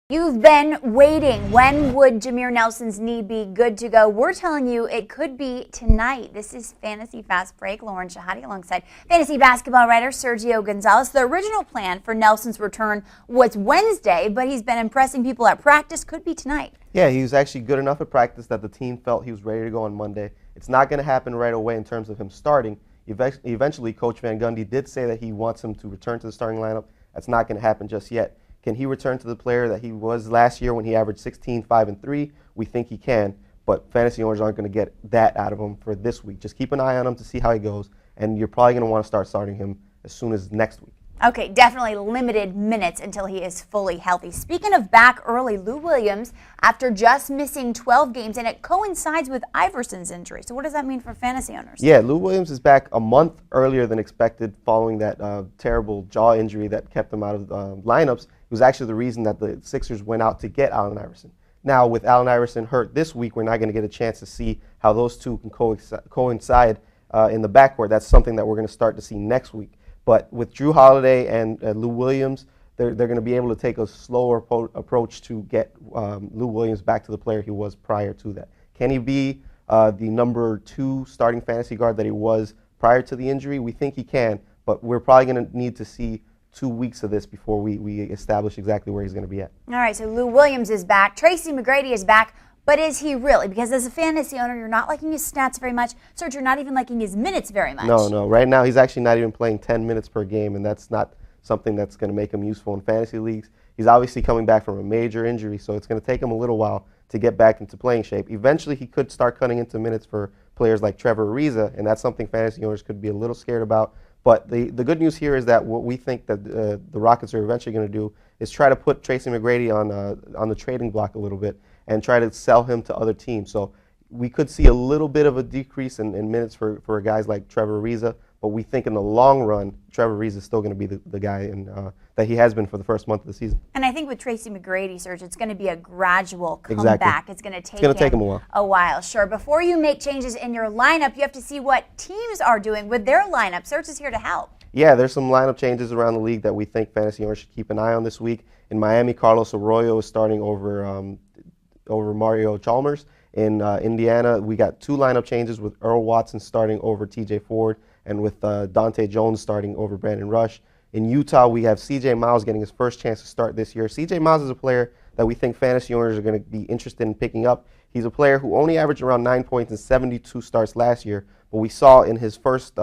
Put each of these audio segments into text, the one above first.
You've been waiting. When would Jameer Nelson's knee be good to go? We're telling you it could be tonight. This is Fantasy Fast Break. Lauren Shehadi alongside fantasy basketball writer Sergio Gonzalez. The original plan for Nelson's return was Wednesday, but he's been impressing people at practice. Could be tonight. Yeah, he was actually good enough at practice that the team felt he was ready to go on Monday. It's not going to happen right away in terms of him starting. Eventually, Coach Van Gundy did say that he wants him to return to the starting lineup. That's not going to happen just yet. Can he return to the player that he was last year when he averaged 16, 5, and 3? We think he can, but fantasy owners aren't going to get that out of him for this week. Just keep an eye on him to see how he goes, and you're probably going to want to start starting him as soon as next week. Okay, definitely limited minutes until he is fully healthy. Speaking of back early, Lou Williams, after just missing 12 games, and it coincides with Iverson's injury. So what does that mean for fantasy owners? Yeah, Lou Williams is back a month earlier than expected following that terrible jaw injury that kept him out of lineups. It was actually the reason that the Sixers went out to get Allen Iverson. Now, with Allen Iverson hurt this week, we're not going to get a chance to see how those two can coincide in the backcourt. That's something that we're going to start to see next week. But with Drew Holiday and Lou Williams, they're going to be able to take a slower approach to get Lou Williams back to the player he was prior to that. Can he be the number 2 starting fantasy guard that he was prior to the injury? We think he can, but we're probably going to need to see 2 weeks of this before we establish exactly where he's going to be at. All right, so Lou Williams is back. Tracy McGrady is back. But is he really? Because as a fantasy owner, you're not liking his stats very much. Serge, you're not even liking his minutes very much. No. Right now, he's actually not even playing 10 minutes per game, and that's not something that's going to make him useful in fantasy leagues. He's obviously coming back from a major injury, so it's going to take him a little while to get back into playing shape. Eventually, he could start cutting into minutes for players like Trevor Ariza, and that's something fantasy owners could be a little scared about. But the good news here is that what we think that the Rockets are eventually going to do is try to put Tracy McGrady on the trading block a little bit and try to sell him to other teams. So we could see a little bit of a decrease in minutes for guys like Trevor Ariza, but we think in the long run, Trevor Ariza is still going to be the guy that he has been for the first month of the season. And I think with Tracy McGrady, Serge, it's going to be a gradual Exactly. comeback. It's going to take him a while. Sure. Before you make changes in your lineup, you have to see what teams are doing with their lineup. Serge is here to help. Yeah, there's some lineup changes around the league that we think fantasy owners should keep an eye on this week. In Miami, Carlos Arroyo is starting over Mario Chalmers. In Indiana, we got 2 lineup changes with Earl Watson starting over TJ Ford and with Dante Jones starting over Brandon Rush. In Utah, we have CJ Miles getting his first chance to start this year. CJ Miles is a player that we think fantasy owners are going to be interested in picking up. He's a player who only averaged around 9 points in 72 starts last year, but we saw in his first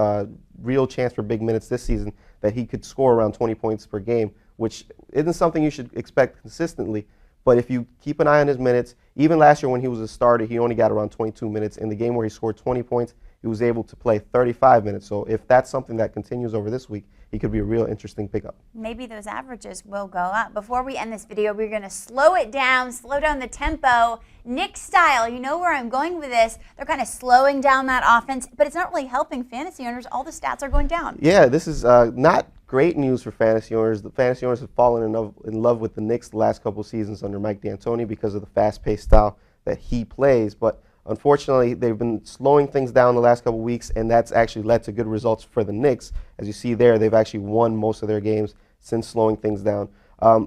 real chance for big minutes this season that he could score around 20 points per game, which isn't something you should expect consistently. But if you keep an eye on his minutes, even last year when he was a starter, he only got around 22 minutes. In the game where he scored 20 points, he was able to play 35 minutes. So if that's something that continues over this week, he could be a real interesting pickup. Maybe those averages will go up. Before we end this video, we're going to slow down the tempo, Knicks style. You know where I'm going with this. They're kind of slowing down that offense, but it's not really helping fantasy owners. All the stats are going down. Yeah, this is not great news for fantasy owners. The fantasy owners have fallen in love with the Knicks the last couple seasons under Mike D'Antoni because of the fast-paced style that he plays. But unfortunately, they've been slowing things down the last couple weeks, and that's actually led to good results for the Knicks. As you see there, they've actually won most of their games since slowing things down.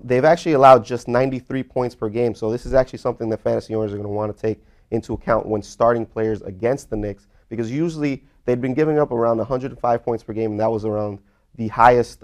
They've actually allowed just 93 points per game, so this is actually something that fantasy owners are going to want to take into account when starting players against the Knicks, because usually they'd been giving up around 105 points per game, and that was around the highest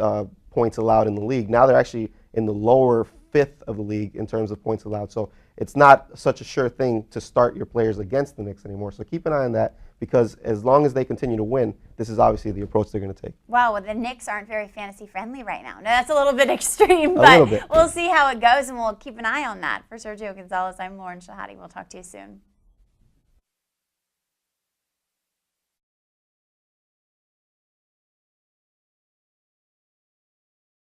points allowed in the league. Now they're actually in the lower 5th of the league in terms of points allowed. So it's not such a sure thing to start your players against the Knicks anymore. So keep an eye on that, because as long as they continue to win, this is obviously the approach they're going to take. Wow, well, the Knicks aren't very fantasy friendly right now. No, that's a little bit extreme, but we'll see how it goes, and we'll keep an eye on that. For Sergio Gonzalez, I'm Lauren Shehadi. We'll talk to you soon.